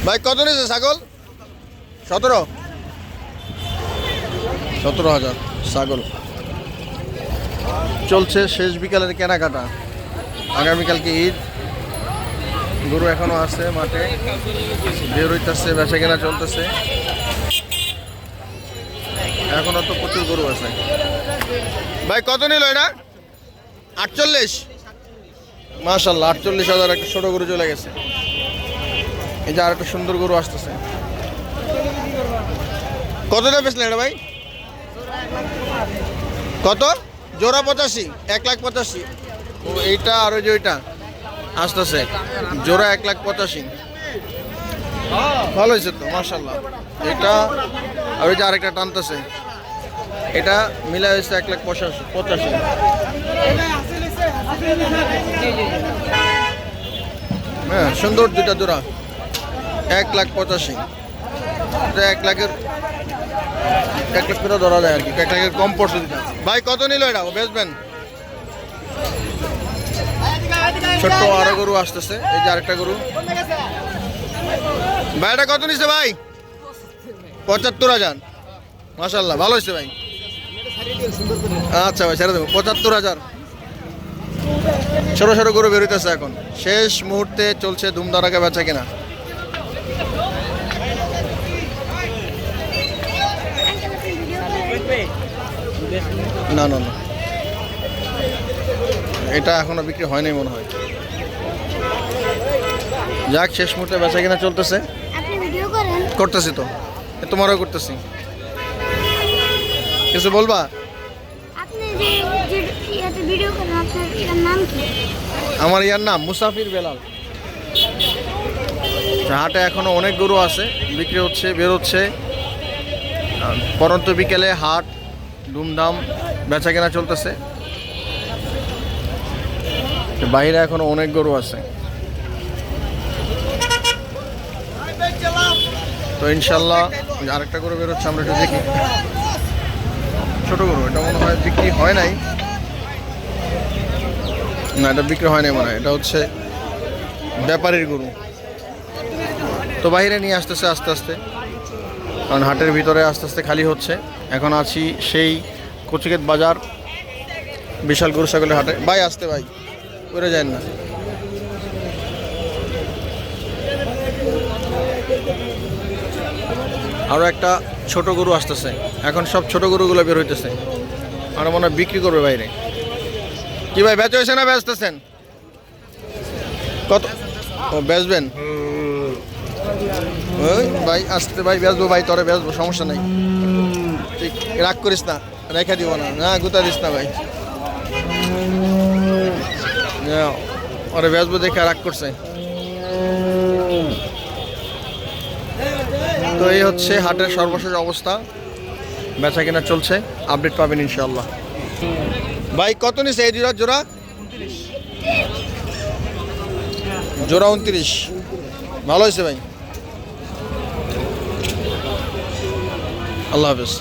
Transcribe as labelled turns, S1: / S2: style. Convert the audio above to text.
S1: ভাই কত নিয়েছে ছাগল? 17,000 ছাগল। চলছে শেষ বিকালের কেনাকাটা। আগামীকালকে ঈদ, গরু এখনো আছে মাঠে, বের হইতেছে, বেচা কেনা চলতেছে। এখনো তো প্রচুর গরু আছে। ভাই কত নিল এটা? 48। মাশাল্লাহ, 48,000 একটা ছোট গরু চলে গেছে। এই যে আর একটা সুন্দর গরু আসতেছে। কতটা বেচলেন এটা ভাই? কত? জোড়া 85, 1,85,000। ও এইটা আর ওই যে ওইটা আসতেছে জোড়া 1,85,000। ভালো হয়েছে তো মাশাল্লাহ। এটা আর ওই যে আরেকটা টানতেছে, এটা মিলা হয়েছে 1,85,000। হ্যাঁ, সুন্দর দুইটা জোড়া 1,85,000। 1 লাখের 1 লাখ করে ধরা যায় আর কি, 1 লাখের কম পড়ছে দুটা। ভাই কত নিল এটা? ও বেচবেন? ছোট্ট আরো গরু আসতেছে, এই যে আরেকটা গরু। ভাই এটা কত নিচ্ছে ভাই? 75,000। মাশাল্লাহ, ভালো হয়েছে ভাই। আচ্ছা ভাই, ছেড়ে দেবো। 75,000। ছোট ছোট গরু বেরোইতেছে এখন। শেষ মুহূর্তে চলছে ধুমধারাকে বেচা কেনা। না না না, এটা এখনো বিক্রি হয়নি মনে হয়। যাক, শেষ মুহূর্তে বেচা কেনা চলতেছে। করতেছি তো, তোমারও করতেছি। কিছু বলবা? আমার ইয়ার নাম মুসাফির বেলাল। হাটে এখনো অনেক গরু আছে, বিক্রি হচ্ছে, বেরোচ্ছে। পরন্ত বিকেলে হাট ধুমধাম বেচা কেনা চলতেছে। বাইরে এখনো অনেক গরু আছে। তো ইনশাল্লাহ আরেকটা গরু বেরোচ্ছে, আমরা একটু দেখি। ছোট গরু, এটা মনে হয় বিক্রি হয় নাই। না, এটা বিক্রি হয় নাই মনে হয়, এটা হচ্ছে ব্যাপারীর গরু। তো বাইরে নিয়ে আসতেছে আস্তে আস্তে, কারণ হাটের ভিতরে আস্তে আস্তে খালি হচ্ছে। এখন আছি সেই কচিকেত বাজার বিশাল গরু ছাগলের হাটে। ভাই আসতে, ভাই করে যায় না। আরও একটা ছোট গরু আসতেছে। এখন সব ছোট গরুগুলো বের হইতেছে, আর মনে হয় বিক্রি করবে বাইরে। কি ভাই, বেচা হয়েছে না বেচতেছেন? কত? ও বেচবেন? ওই ভাই আসতে, ভাই বেচবো, ভাই তোরে বেচবো, সমস্যা নাই। ঠিক, রাগ করিস না, রেখে দিব না, না গুতা দিস না ভাই। ওরে বেচবো দেখে রাগ করছে। তো এই হচ্ছে হাটের সর্বশেষ অবস্থা, বেচা কেনা চলছে। আপডেট পাবেন ইনশাআল্লাহ। ভাই কত নিছে এই জোড়া? জোড়া 29। ভালো হয়েছে ভাই, আল্লাহ হাফেজ।